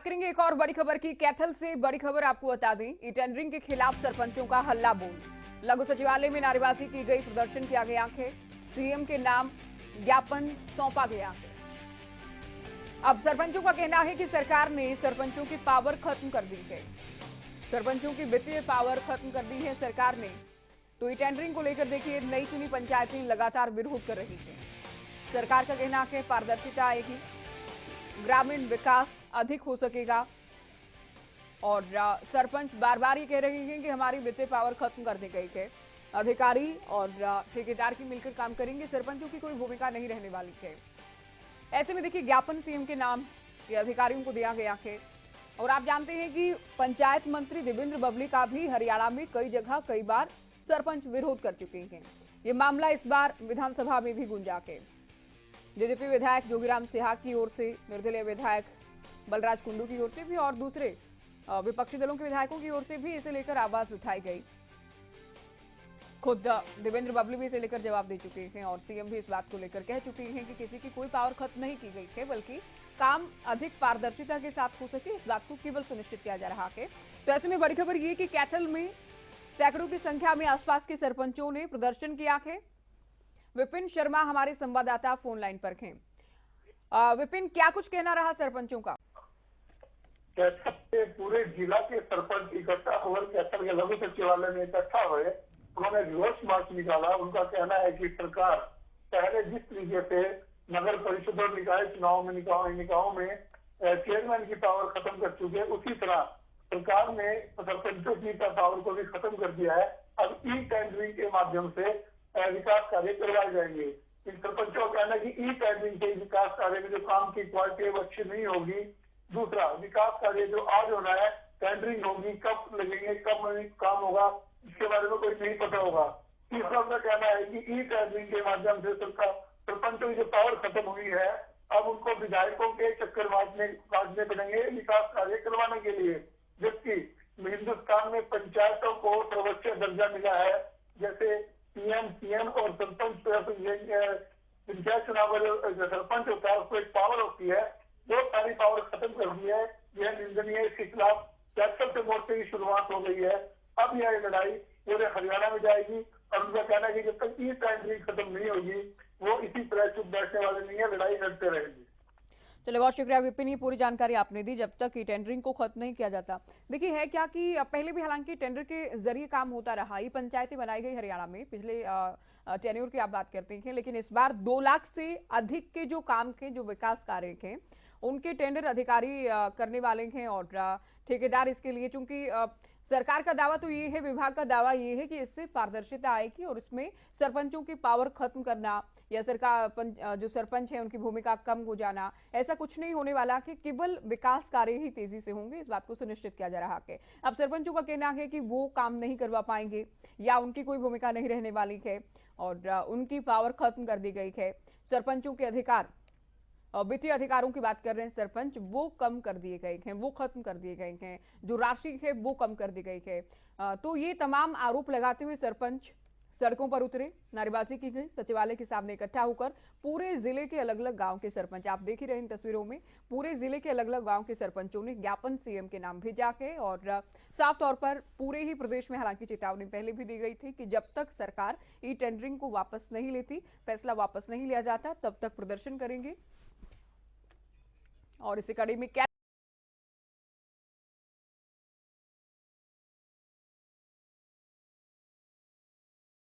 करेंगे एक और बड़ी खबर की। कैथल से बड़ी खबर आपको बता दें, ई टेंडरिंग के खिलाफ सरपंचों का हल्ला बोल। लघु सचिवालय में नारेबाजी की गई, प्रदर्शन किया गया है, सीएम के नाम ज्ञापन सौंपा गया है। अब सरपंचों का कहना है कि सरकार ने सरपंचों की पावर खत्म कर दी है, सरपंचों की वित्तीय पावर खत्म कर दी है सरकार ने। तो ई टेंडरिंग को लेकर देखिए, नई चुनी पंचायतें लगातार विरोध कर रही हैं। सरकार का कहना है पारदर्शिता आएगी, ग्रामीण विकास अधिक हो सकेगा, और सरपंच बार बार ये कह रहे हैं कि हमारी वित्तीय पावर खत्म कर दी गई है, अधिकारी और ठेकेदार की मिलकर काम करेंगे, सरपंचों की कोई भूमिका नहीं रहने वाली है। ऐसे में देखिए, ज्ञापन सीएम के नाम ये अधिकारियों को दिया गया है। और आप जानते हैं कि पंचायत मंत्री देवेंद्र बबली का भी हरियाणा में कई जगह कई बार सरपंच विरोध कर चुके हैं। ये मामला इस बार विधानसभा में भी गूंजा है। जेजेपी विधायक जोगीराम सिहाग की ओर से, निर्दलीय विधायक बलराज कुंडू की ओर से भी और दूसरे विपक्षी दलों के विधायकों की ओर से भी इसे लेकर आवाज उठाई गई। खुद देवेंद्र बबली भी इसे लेकर जवाब दे चुके हैं और सीएम भी इस बात को लेकर कह चुके हैं कि किसी की कोई पावर खत्म नहीं की गई है, बल्कि काम अधिक पारदर्शिता के साथ हो सके, इस बात को केवल सुनिश्चित किया जा रहा है। तो ऐसे में बड़ी खबर ये कि कैथल में सैकड़ों की संख्या में आसपास के सरपंचों ने प्रदर्शन किया है। विपिन शर्मा हमारे संवाददाता फोन लाइन पर हैं। विपिन, क्या कुछ कहना रहा सरपंचों का? कैथल पूरे जिला के सरपंच इकट्ठा होकर कैथल के लघु सचिवालय में इकट्ठा हुए, उन्होंने रोष मार्च निकाला। उनका कहना है कि सरकार पहले जिस तरीके से नगर परिषद और निकाय चुनाव में निकायों में चेयरमैन की पावर खत्म कर चुके हैं, उसी तरह सरकार ने सरपंचों की पावर को भी खत्म कर दिया है। अब ई टेंडरिंग के माध्यम से विकास कार्य करवाए जाएंगे। इन सरपंचों का कहना है कि ई टेंडरिंग के विकास कार्य में जो काम की क्वालिटी है वो अच्छी नहीं होगी। दूसरा, विकास कार्य जो आज होना है, टेंडरिंग होगी, कब लगेंगे, कब काम होगा, इसके बारे में कोई नहीं पता होगा। तीसरा उनका कहना है कि ई टेंडरिंग के माध्यम से सरकार सरपंचों की जो पावर खत्म हुई है, अब उनको विधायकों के चक्कर काटने पड़ेंगे विकास कार्य करवाने के लिए। जबकि हिंदुस्तान में पंचायतों को सर्वोच्च दर्जा मिला है, जैसे पीएम, सीएम और सरपंच। पंचायत चुनाव जो सरपंच होता है उसको एक पावर होती है, वो सारी पावर खत्म कर दी है। यह निंदनीय है, इसके खिलाफ कैथल से मोर्चे की शुरुआत हो गई है। अब यह लड़ाई पूरे हरियाणा में जाएगी और उनका कहना है कि जब तक ई टेंडरिंग खत्म नहीं होगी वो इसी तरह चुप बैठने वाले नहीं है, लड़ाई लड़ते रहेंगे। चलिए, बहुत शुक्रिया विपिन, ये पूरी जानकारी आपने दी। जब तक ई टेंडरिंग को खत्म नहीं किया जाता, देखिए है क्या कि पहले भी हालांकि टेंडर के जरिए काम होता रहा, ये पंचायतें बनाई गई हरियाणा में, पिछले टेन्योर की आप बात करते हैं, लेकिन इस बार 2 लाख से अधिक के जो काम के, जो विकास कार्य के, उनके टेंडर अधिकारी करने वाले हैं और ठेकेदार इसके लिए। चूंकि सरकार का दावा तो ये है, विभाग का दावा ये है कि इससे पारदर्शिता आएगी और इसमें सरपंचों की पावर खत्म करना या सरकार जो सरपंच है उनकी भूमिका कम हो जाना, ऐसा कुछ नहीं होने वाला कि केवल विकास कार्य ही तेजी से होंगे, इस बात को सुनिश्चित किया जा रहा है। अब सरपंचों का कहना है कि वो काम नहीं करवा पाएंगे या उनकी कोई भूमिका नहीं रहने वाली है और उनकी पावर खत्म कर दी गई है। सरपंचों के अधिकार, वित्तीय अधिकारों की बात कर रहे हैं सरपंच, वो कम कर दिए गए हैं, वो खत्म कर दिए गए हैं, जो राशि है वो कम कर दी गई है। तो ये तमाम आरोप लगाते हुए सरपंच सड़कों पर उतरे, नारेबाजी की गई, सचिवालय के सामने इकट्ठा होकर पूरे जिले के अलग अलग गांव के सरपंच, आप देख ही रहे इन तस्वीरों में, पूरे जिले के अलग अलग गांव के सरपंचों ने ज्ञापन सीएम के नाम भेजा के और साफ तौर पर पूरे ही प्रदेश में हालांकि चेतावनी पहले भी दी गई थी कि जब तक सरकार ई टेंडरिंग को वापस नहीं लेती, फैसला वापस नहीं लिया जाता, तब तक प्रदर्शन करेंगे। और इसी कड़ी में क्या